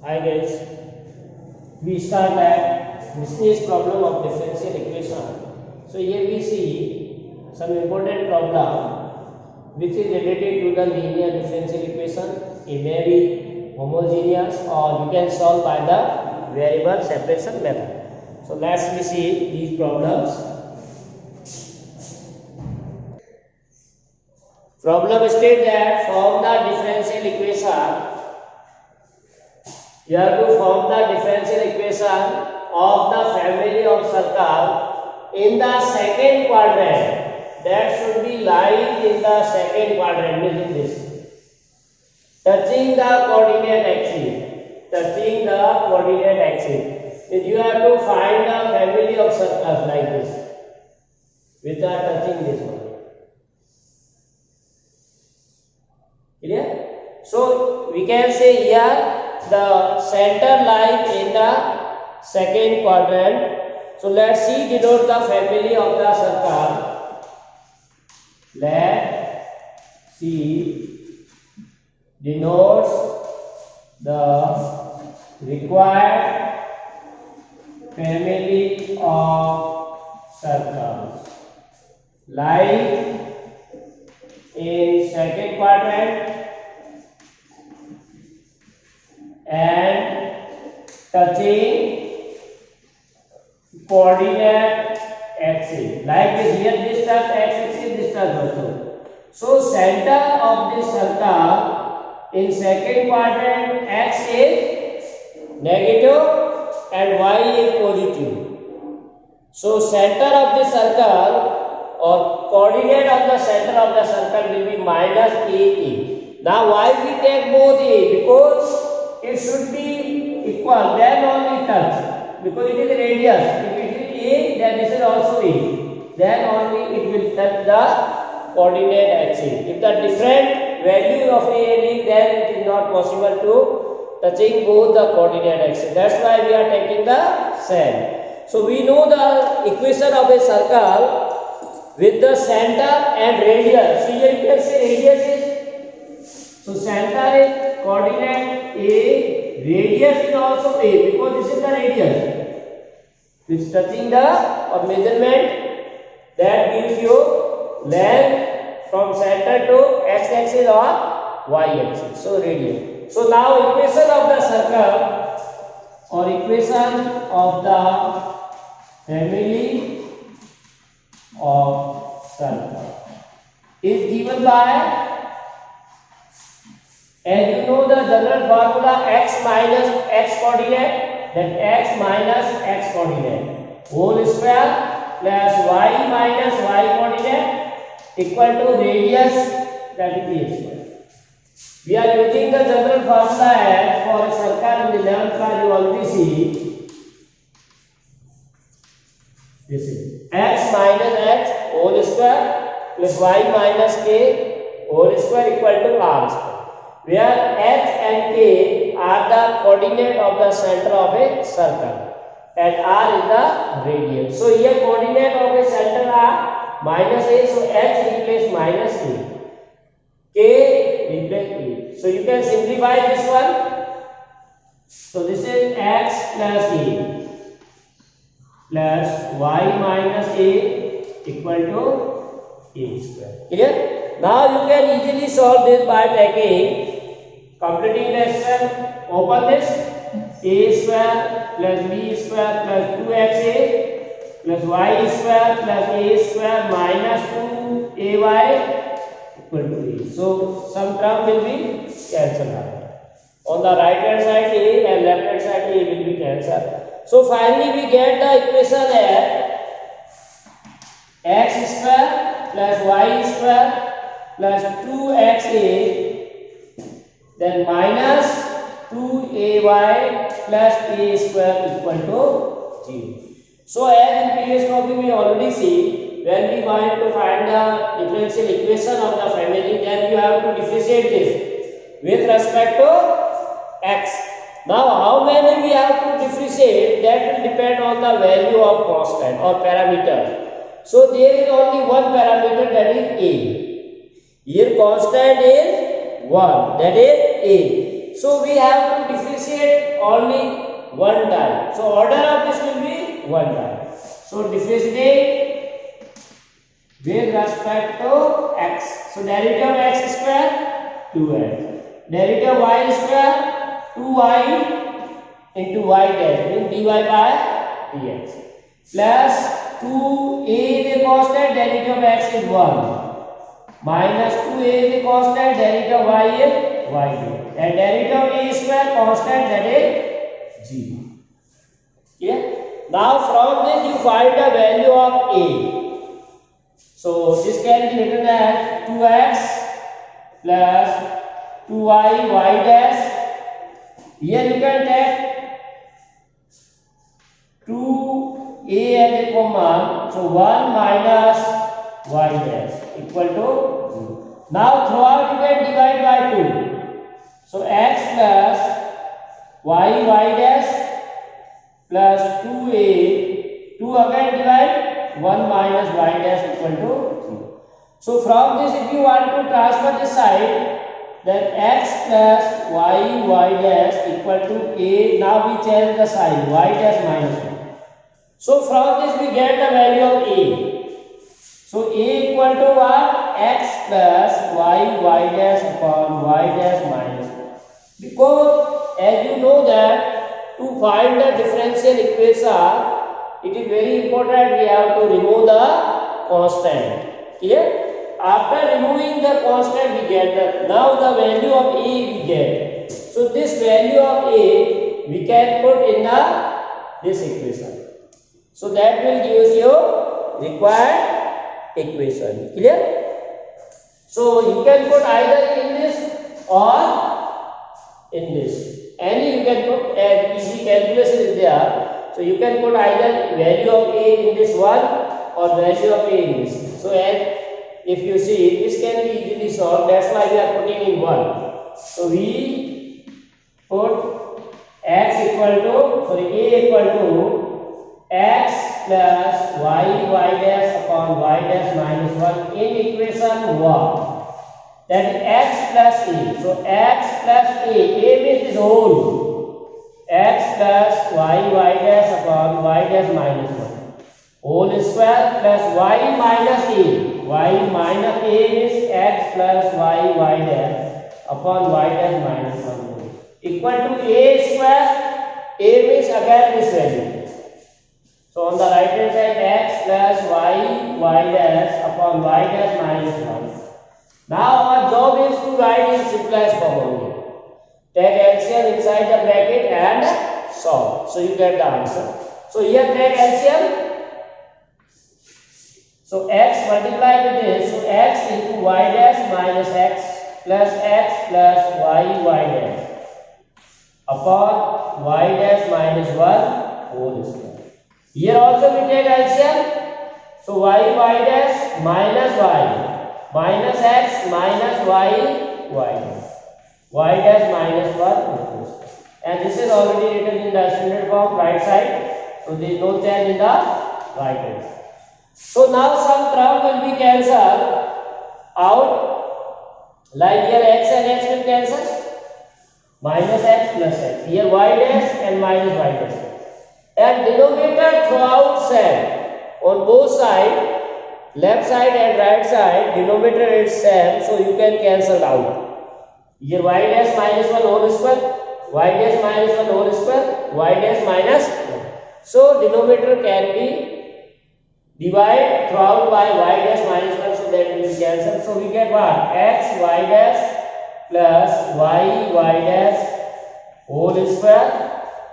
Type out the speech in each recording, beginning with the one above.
Hi guys, we start at this is problem of differential equation. So here we see some important problem which is related to the linear differential equation. It may be homogeneous or you can solve by the variable separation method. So let's we see these problems. Problem states that form the differential equation. You have to form the differential equation of the family of circle in the second quadrant. That should be lying in the second quadrant, meaning this. Touching the coordinate axis. Touching the coordinate axis. You have to find the family of circles like this, which are touching this one. Clear? So we can say here the center lies in the second quadrant. So let's see denote the family of the circle. Let C denotes the required family of circles lie in second quadrant and touching coordinate axis like this. Here this touch x axis, this touch also. So center of this circle in second quadrant, x is negative and y is positive. So center of the circle or coordinate of the center of the circle will be minus a. Now why we take both a? Because it should be equal, then only touch, because it is a radius. If it is a, then this is also a, then only it will touch the coordinate axis. If the different value of a is, then it is not possible to touching both the coordinate axis. That's why we are taking the same. So we know the equation of a circle with the center and radius. So here you can say radius is, so center is coordinate a, radius is also a, because this is the radius which is touching the measurement that gives you length from center to x axis or y axis. So radius. So now equation of the circle or equation of the family of circle is given by, and you know the general formula x minus x coordinate, that x minus x coordinate whole square plus y minus y coordinate equal to radius, that is a square. We are using the general formula as for a circle in the 11th class you already see. This is x minus x whole square plus y minus k whole square equal to r square, where h and k are the coordinate of the center of a circle and r is the radius. So here coordinate of a center are minus a, so h replace minus a, k replace a. So you can simplify this one. So this is x plus a plus y minus a equal to a square. Clear? Now you can easily solve this by taking completing the expression. Open this, a square plus b square plus 2xa plus y square plus a square minus 2ay equal to a. So some term will be cancelled out. On the right hand side a and left hand side a will be cancelled. So finally we get the equation as x square plus y square plus 2xa then minus 2ay plus a square equal to 0. So as in previous topic we already see, when we want to find the differential equation of the family, then you have to differentiate this with respect to x. Now how many we have to differentiate, that will depend on the value of constant or parameter. So there is only one parameter, that is a. Here constant is 1, that is a. So we have to differentiate only one time. So order of this will be one time. So differentiate with respect to x. So derivative of x square 2x. Derivative of y square 2y into y dash means dy by dx plus 2a is a constant, derivative of x is 1 minus 2a is a constant, derivative of y is y dash, and derivative of a square constant, that is 0. Yeah. Now from this you find the value of a. So this can be written as 2x plus 2y y dash. Here you can take 2a as a common, so 1 minus y dash equal to 0. Now throughout you can divide by 2. So x plus y dash plus 2a, 2 again divide 1 minus y dash equal to 0. So from this if you want to transfer this side, then x plus y dash equal to a. Now we change the sign, y dash minus 1. So from this we get the value of a. So a equal to what? X plus y dash upon y dash minus 1. Because as you know that to find the differential equation, it is very important we have to remove the constant. Clear? After removing the constant we get the, now the value of a we get. So this value of a we can put in this equation. So that will give you required equation. Clear? So you can put either in this or in this. Any you can put, as easy calculation is there. So you can put either value of a in this one or value of a in this. So as if you see, this can be easily solved. That's why we are putting in 1. So we put x equal to, a equal to x plus y dash upon y dash minus 1 in equation 1. That is x plus a. So x plus a means this whole. X plus y dash upon y dash minus 1. Whole square plus y minus a. Y minus a is x plus y dash upon y dash minus 1 equal to a square. A means again this value. So on the right hand side x plus y dash upon y dash minus 1. Now our job is to write in simplest form only. Take LCM inside the bracket and solve. So you get the answer. So here take LCM. So x multiplied with this, so x into y dash minus x plus y dash upon y dash minus 1 whole square. Here also we take LCM. So y dash minus y minus x minus y dash. Y dash minus 1 whole square. And this is already written in the standard form right side. So there is no change in the right hand side. So now some term will be cancelled out, like here x and x will cancel, minus x plus x, here y dash and minus y dash, and denominator throughout same on both sides, left side and right side, denominator is same, so you can cancel out. Here y dash minus 1 whole square, y dash minus 1 whole square, y dash minus 1. So denominator can be divide throughout by y dash minus 1, so that will be cancelled. So we get what? X y dash plus y dash whole square.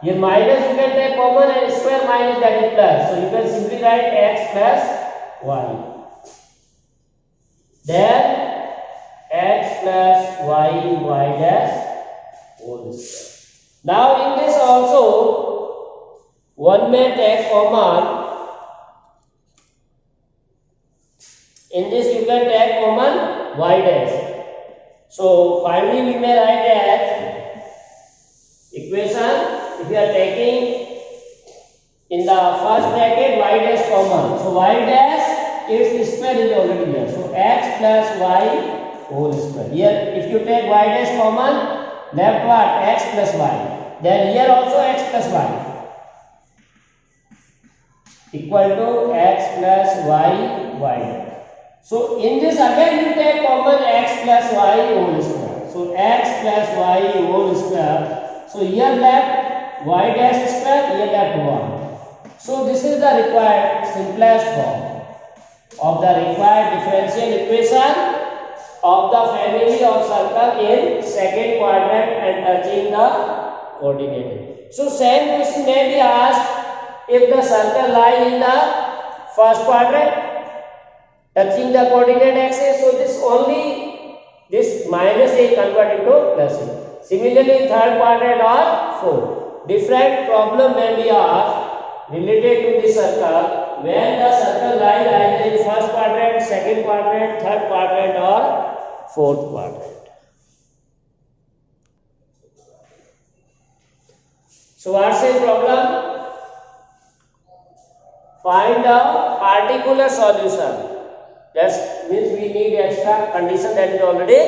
Here minus you can take common and square minus, that is plus. So you can simply write x plus y. Then x plus y dash whole square. Now in this also one may take common. In this you can take common y dash. So finally we may write as equation, if you are taking in the first bracket y dash common. So y dash its square is already there. So x plus y whole square. Here if you take y dash common, left what? X plus y. Then here also x plus y equal to x plus y. So in this again you take common x plus y whole square. So x plus y whole square. So here left y dash square, here left 1. So this is the required simplest form of the required differential equation of the family of circle in second quadrant and touching the coordinate. So same question may be asked if the circle lie in the first quadrant touching the coordinate axis. So this only this minus a convert into plus a. Similarly third quadrant or fourth. Different problem may be asked related to the circle when the circle lies either in first quadrant, second quadrant, third quadrant or fourth quadrant. So what's the problem? Find a particular solution. That means we need extra condition that is already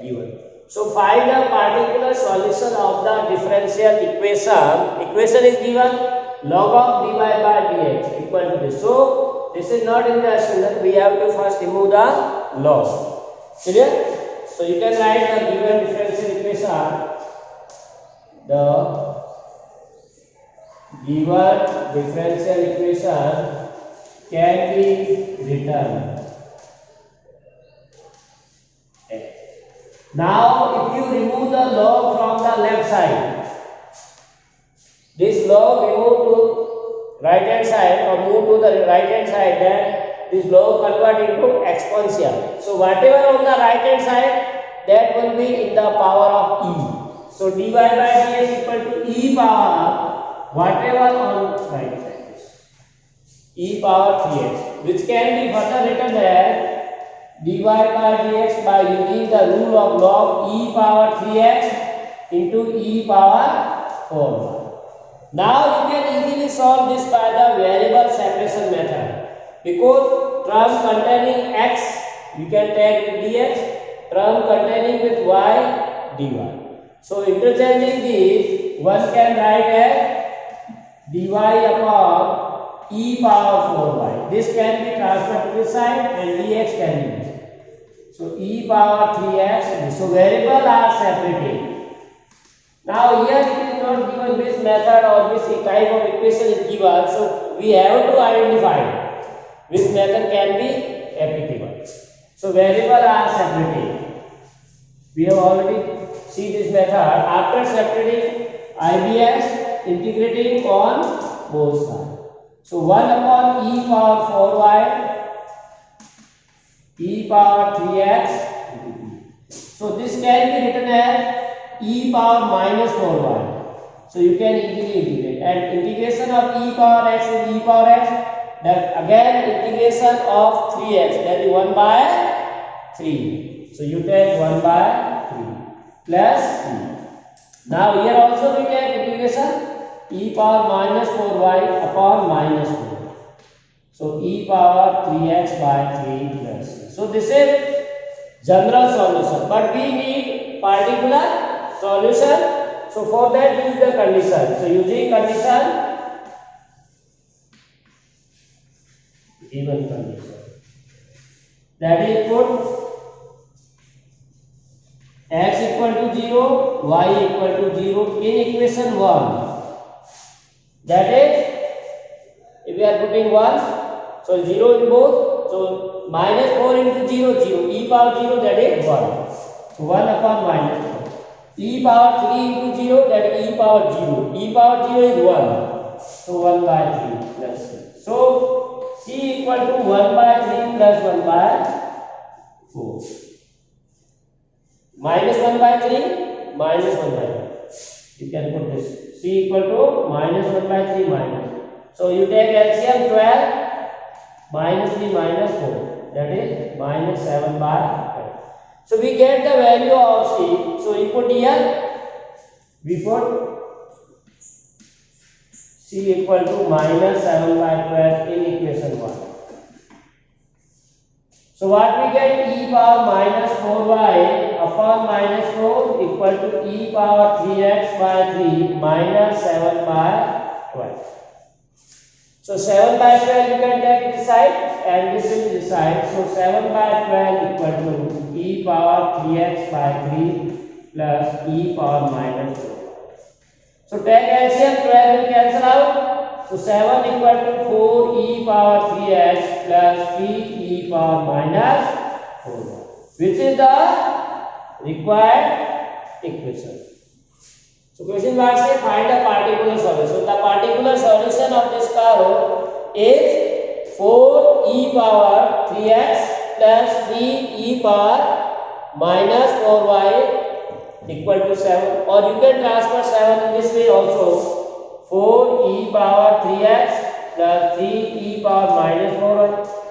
given. So find a particular solution of the differential equation. Equation is given log of dy by dx equal to this. So this is not in the assumption. We have to first remove the log. Clear? So you can write the given differential equation. The given differential equation can be written. Now if you remove the log from the left side, this log remove to right hand side or move to the right hand side, then this log convert into exponential. So whatever on the right hand side, that will be in the power of e. So dy by dx equal to e power whatever on right side, e power 3x, which can be further written as dy by dx by using the rule of log e power 3x into e power 4. Now you can easily solve this by the variable separation method, because term containing x you can take with dx, term containing with y dy. So interchanging these, one can write as dy upon e power 4y. This can be transferred to this side and dx can be this. So e power 3x. So variables are separated. Now here it is not given which method or which type of equation is given. So we have to identify which method can be applicable. So variables are separated. We have already seen this method. After separating IBS, integrating on both sides. So 1 upon e power 4y, e power 3x. So this can be written as e power minus 4y. So you can easily integrate. And integration of e power x is e power x. That again integration of 3x, that is 1 by 3. So you take 1 by 3 plus e. Now here also we take integration e power minus 4y upon minus 4. So e power 3x by 3 plus e. So this is general solution, but we need particular solution. So for that use the condition. So using condition, given condition, that is put x equal to 0, y equal to 0 in equation 1. That is, if we are putting 1, so 0 in both, so minus 4 into 0, 0, e power 0, that is 1. So 1 upon minus 4. E power 3 into 0, that is e power 0. E power 0 is 1. So 1 by 3 plus c. So c equal to 1 by 3 plus 1 by 4. Minus 1 by 3, minus 1 by 3. You can put this. C equal to minus 1 by 3 minus. So you take LCM 12 minus 3 minus 4. That is minus 7 by 5. So we get the value of C. So we put here, we put C equal to minus 7 by 12 in equation 1. So what we get, e power minus 4y upon minus 4 equal to e power 3x by 3 minus 7 by 12. So 7 by 12 you can take this side and this will be this side. So 7 by 12 equal to e power 3x by 3 plus e power minus 4. So take LCM, 12 will cancel out. So 7 equal to 4 e power 3x plus 3 e power minus 4, which is the required equation. So question mark says find the particular solution. So the particular solution of this curve is 4 e power 3x plus 3 e power minus 4y equal to 7, or you can transfer 7 in this way also. 4 e power 3x plus 3 e power minus 4y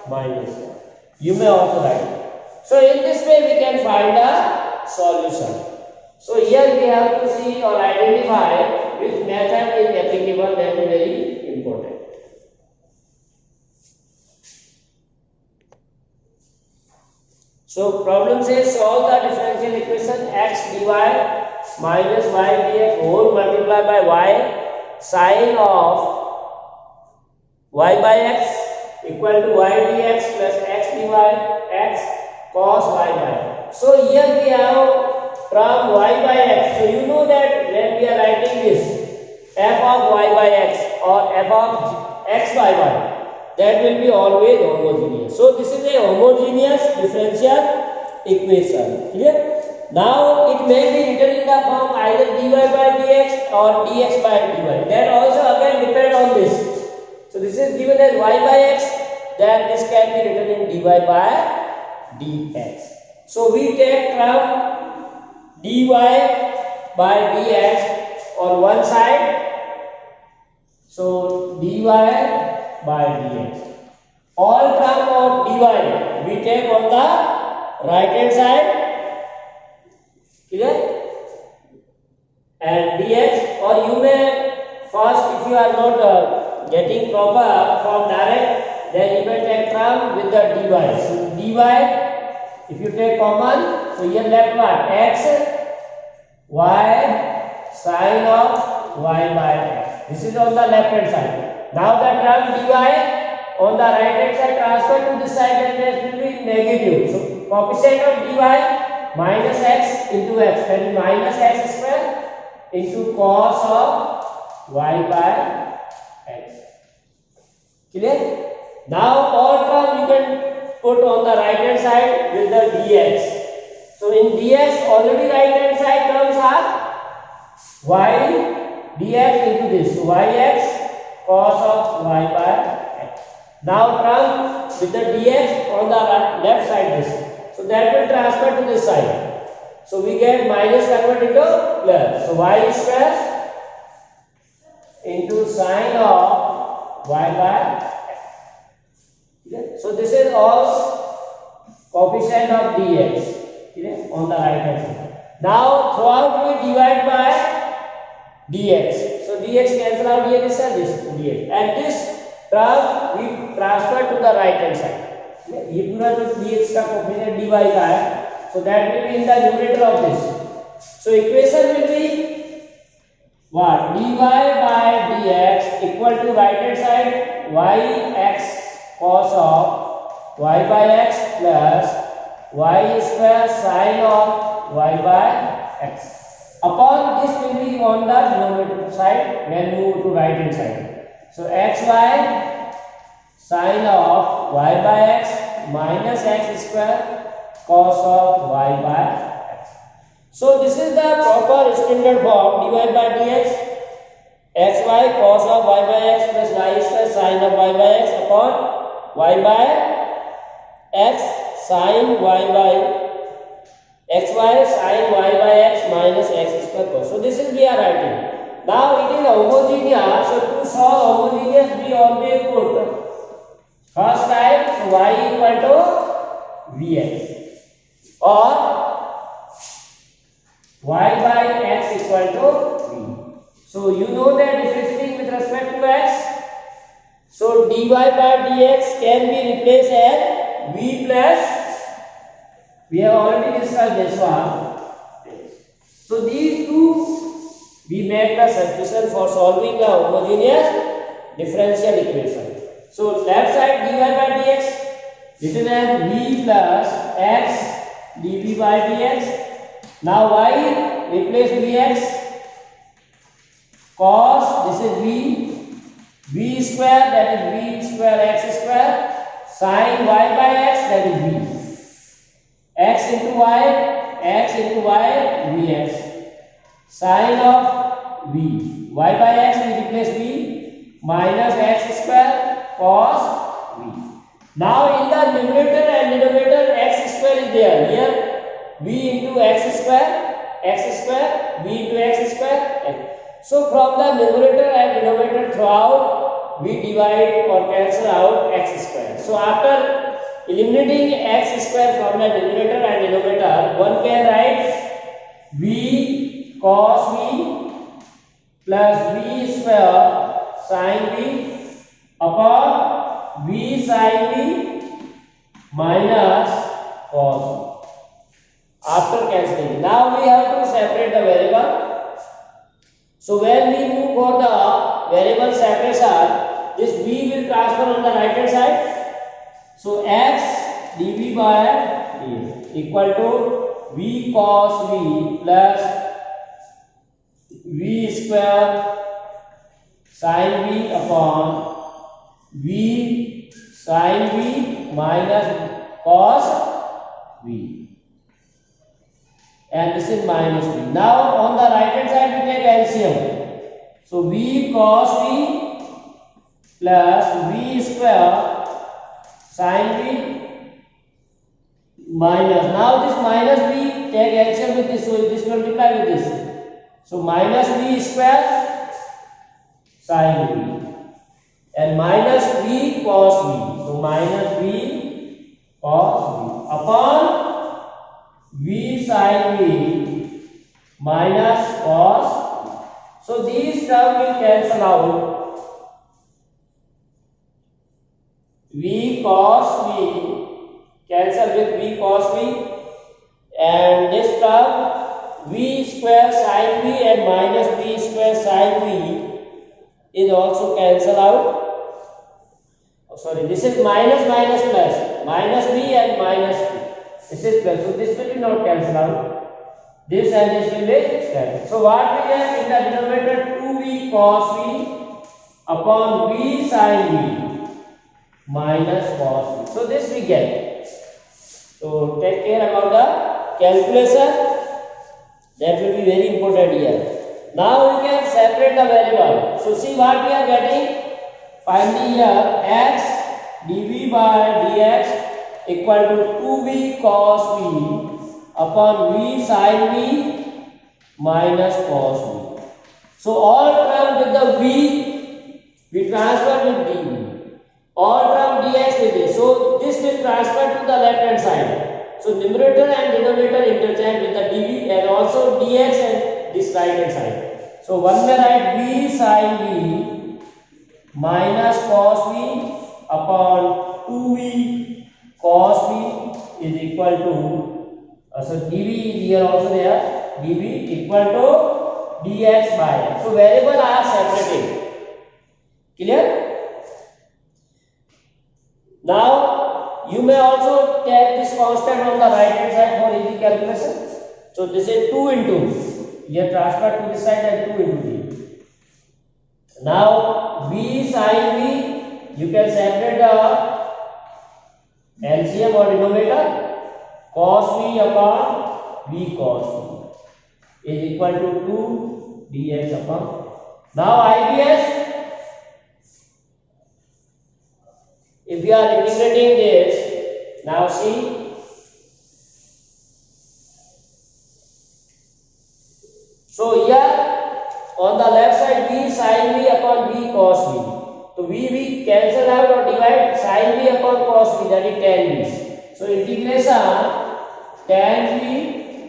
minus 1. You may also write it. So in this way we can find a solution. So here we have to see or identify which method is applicable. That is very important. So problem says solve the differential equation x dy minus y dx whole multiplied by y sine of y by x equal to y dx plus x dy x cos y by x. So here we have from y by x. So you know that when we are writing this f of y by x or f of x by y, that will be always homogeneous. So this is a homogeneous differential equation. Clear? Now it may be written in the form either dy by dx or dx by dy. That also again depends on this. So this is given as y by x, then this can be written in dy by dx. So we take from dy by dx on one side. So dy by dx. All term of dy we take on the right hand side. Clear? And dx, or you may first, if you are not getting proper from direct, then you may take term with the dy. So dy, if you take common, so here left what? X y sine of y by x. This is on the left hand side. Now the term dy on the right hand side transfer to this side, and that will be negative. So coefficient of dy minus x into x, that is minus x square into cos of y by x. Clear? Now all term you can put on the right hand side with the dx. So in dx already right hand side terms are y dx into this, so yx cos of y by x. Now term with the dx on the left side this, so that will transfer to this side. So we get minus converted into plus. So y square into sine of y by x. So this is all coefficient of dx. On the right hand side. Now throughout we divide by dx. So dx cancel out here, this and this dx, and this term we transfer to the right hand side. ये पूरा जो dx का coefficient dy का है, so that will be in the numerator of this. So equation will be what? dy by dx equal to right hand side yx cos of y by x plus y square sine of y by x. Upon this will be on the denominator side when move to right hand side. So xy sine of y by x minus x square cos of y by x. So this is the proper standard form dy by dx xy cos of y by x plus y square sine of y by x upon y by x sine y by xy sine y by x minus x square cos. So this is we are writing. Now it is homogeneous. So to solve homogeneous we always put first type, so y equal to vx or y by x equal to v. So you know that differentiating with respect to x. So dy by dx can be replaced as v plus We have already discussed this one. So these two we make the substitution for solving the homogeneous differential equation. So left side dy by dx written as v plus x dv by dx. Now y replace dx cos, this is v square, that is v square x square, sin y by x, that is v, x into y vx, sin of v, y by x we replace v, minus x square cos v. Now in the numerator and denominator x square is there, here v into x square, v into x square, x. So from the numerator and denominator throughout we divide or cancel out x square. So after eliminating x square from the numerator and denominator, one can write v cos v plus v square sin v upon v sin v minus cos v. After cancelling, now we have to separate the variable. So when we move for the variable separation, this v will transfer on the right hand side. So x dv by dx equal to v cos v plus v square sin v upon v sin v minus cos v. And this is minus v. Now on the right hand side we take LCM. So v cos v plus v square sin v minus. Now this minus v take LCM with this, so this multiply with this. So minus v square sin v and minus v cos v. So minus v cos v upon v sin v minus cos. So these terms will cancel out. V cos v cancel with v cos v, and this term v square sin v and minus v square sin v is also cancel out. Oh, sorry, this is minus minus plus, minus v and minus v. This is plus, so this will not cancel out. This and this will be cancelled. So what we have in the denominator 2v cos v upon v sin v minus cos v. So this we get. So take care about the calculation. That will be very important here. Now we can separate the variable. So see what we are getting. Finally here x dv by dx equal to 2v cos v upon v sin v minus cos v. So all term with the v we transfer with dv. All term dx with this. So this will transfer to the left hand side. So numerator and denominator interchange with the dv and also dx and this right hand side. So one may write v sin v minus cos v upon 2v cos v is equal to, so dv is here also there, dv equal to dx by. So variable are separated. Clear? Now you may also take this constant on the right hand side for easy calculation. So this is 2 into, here transfer to this side and 2 into d. Now v sin v, you can separate the LCM or denominator, cos v upon v cos v is equal to 2 dx upon. Now IBS, if we are integrating this, now see, so here on the left side v sin v upon v cos v. So v cancel out or divide sin v upon cos v, that is tan v. So integration tan v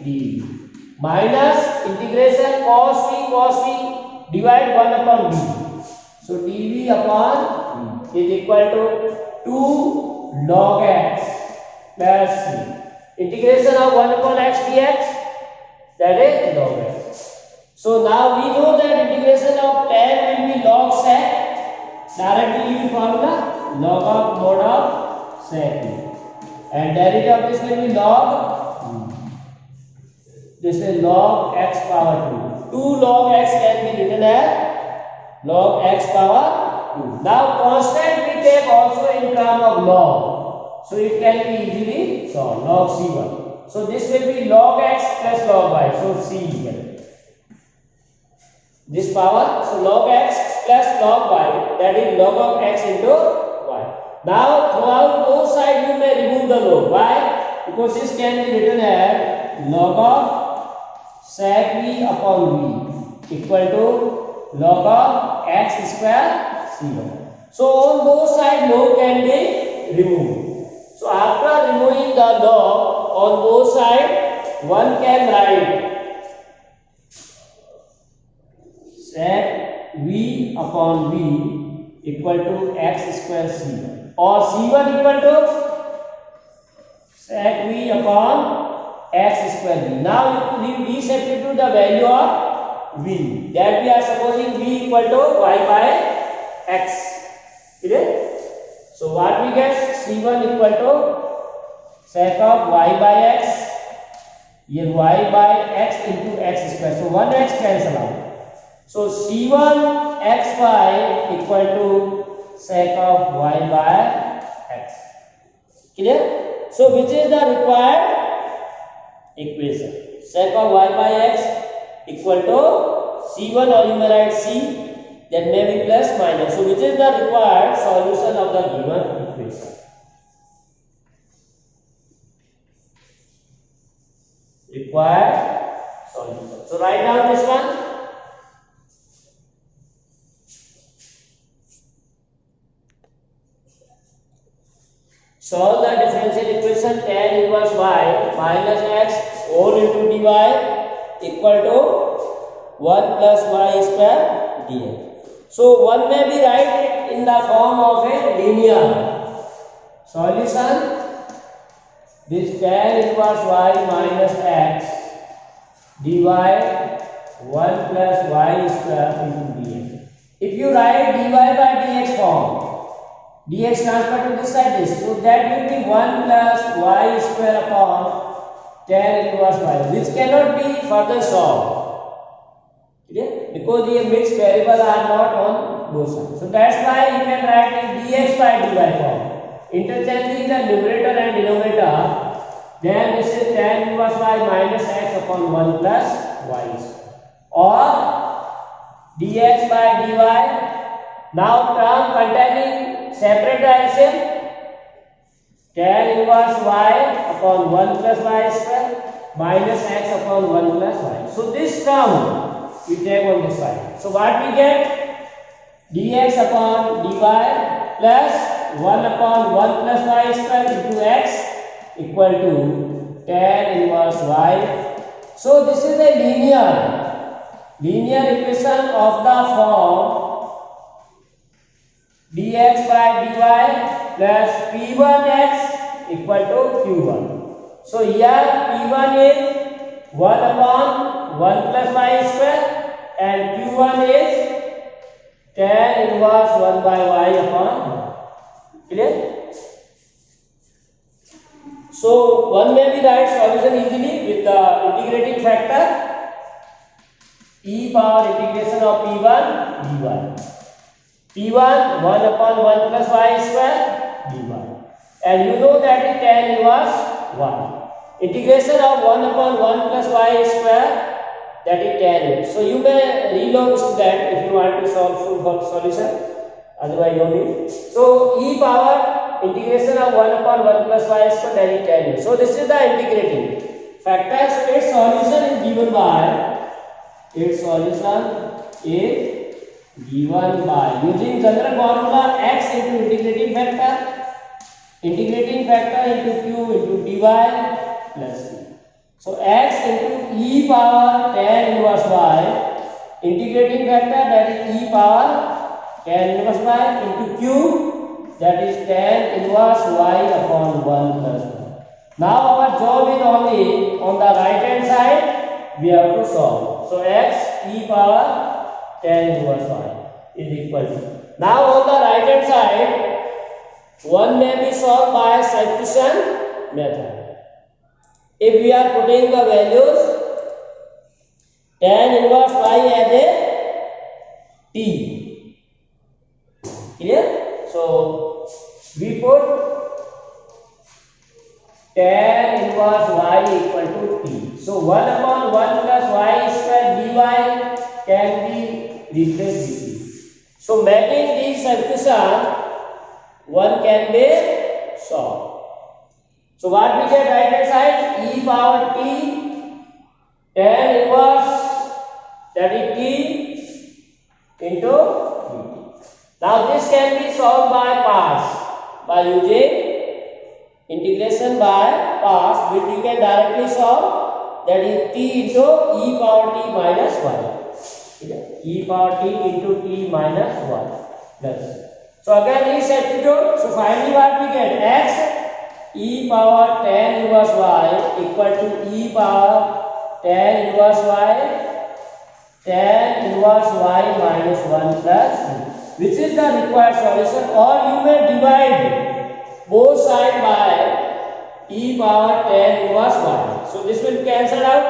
dv minus integration cos v divide 1 upon v. So dv upon v is equal to 2 log x plus c. Integration of 1 upon x dx, that is log x. So now we know that integration of tan will be log sec. Directly you formula log of mod of sec, and derivative of this will be log. This is log x power 2. 2 log x can be written as log x power 2. Now constant we take also in term of log, so it can be easily solved. Log c1. So this will be log x plus log y. So c equal this power. So log x plus log y, that is log of x into y. Now throughout both sides you may remove the log. Why? Because this can be written as log of sec v upon v equal to log of x square c1. So on both sides log can be removed. So after removing the log on both sides, one can write sec v upon v equal to x square c1, or c1 equal to sec v upon x square v. Now we substitute the value of v, that we are supposing v equal to y by x. Clear? So what we get? c1 equal to sec of y by x, here y by x into x square. So 1x cancel out. So c1 xy equal to sec of y by x. Clear? So which is the required equation? Sec of y by x equal to c1, or you may write c, that may be plus minus. So which is the required solution of the given equation? Required solution. So write down this one. Solve the differential equation tan inverse y minus x whole into dy equal to 1 plus y square dx. So one may be write in the form of a linear solution. This tan inverse y minus x dy 1 plus y square into dx. If you write dy by dx form, dx transfer to this side is, so that will be 1 plus y square upon tan inverse y, which cannot be further solved. Okay? Because the mixed variables are not on both sides. So that's why you can write in dx by dy form. Interchanging the numerator and denominator, then this is tan inverse y minus x upon 1 plus y square, or dx by dy. Now term containing separate LCM, tan inverse y upon 1 plus y square minus x upon 1 plus y. So this term we take on this side. So what we get? Dx upon dy plus 1 upon 1 plus y square into x equal to tan inverse y. So this is a linear equation of the form dx by dy plus p1x equal to q1. So here p1 is 1 upon 1 plus y square and q1 is tan inverse 1 by y upon 1. Clear? So one may be write solution easily with the integrating factor e power integration of p1 dy. p1 1 upon 1 plus y square dy, and you know that is tan inverse 1. Integration of 1 upon 1 plus y square, that is tan inverse. So you may relog that if you want to solve full solution, otherwise you need. So e power integration of 1 upon 1 plus y square, that is tan inverse. So this is the integrating factor. So its solution is given by using general formula x into integrating factor into q into dy plus c. So x into e power tan inverse y, integrating factor, that is e power tan inverse y into q, that is tan inverse y upon 1 plus 1. Now our job is only on the right hand side we have to solve. So x e power tan inverse y is equal to. Now on the right hand side one may be solved by substitution method. If we are putting the values tan inverse y as a t, clear? So we put tan inverse y equal to t. So 1 upon 1 plus y square dy can be replaced with t. So making this substitution one can be solved. So what we get right hand side e power t tan inverse that is t into dt. Now this can be solved by parts by using integration by parts which you can directly solve, that is t into e power t minus 1. E power t into t minus 1 plus. So again we substitute. So finally what we get x e power tan inverse y equal to e power tan inverse y tan inverse y minus 1 plus 2, which is the required solution, or you may divide both sides by e power tan inverse y. So this will cancel out.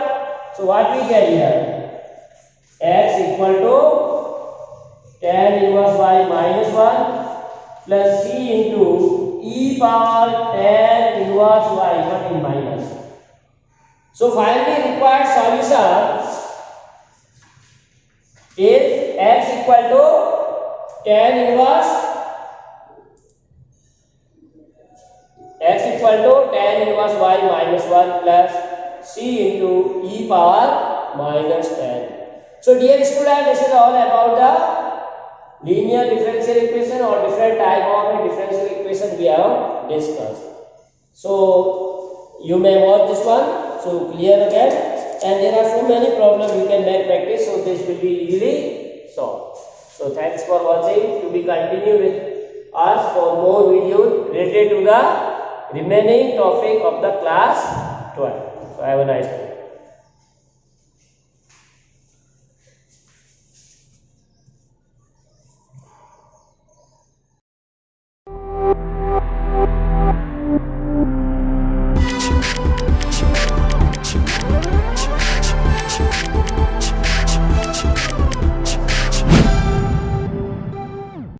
So what we get here, x equal to tan inverse y minus 1 plus c into e power tan inverse y, not in minus. So finally required solution is x equal to tan inverse y minus 1 plus c into e power minus tan. So dear student, this is all about the linear differential equation or different type of a differential equation we have discussed. So you may watch this one, so clear again, and there are so many problems you can make practice, so this will be easily solved. So thanks for watching. To be continued with us for more videos related to the remaining topic of the class 12. So have a nice day.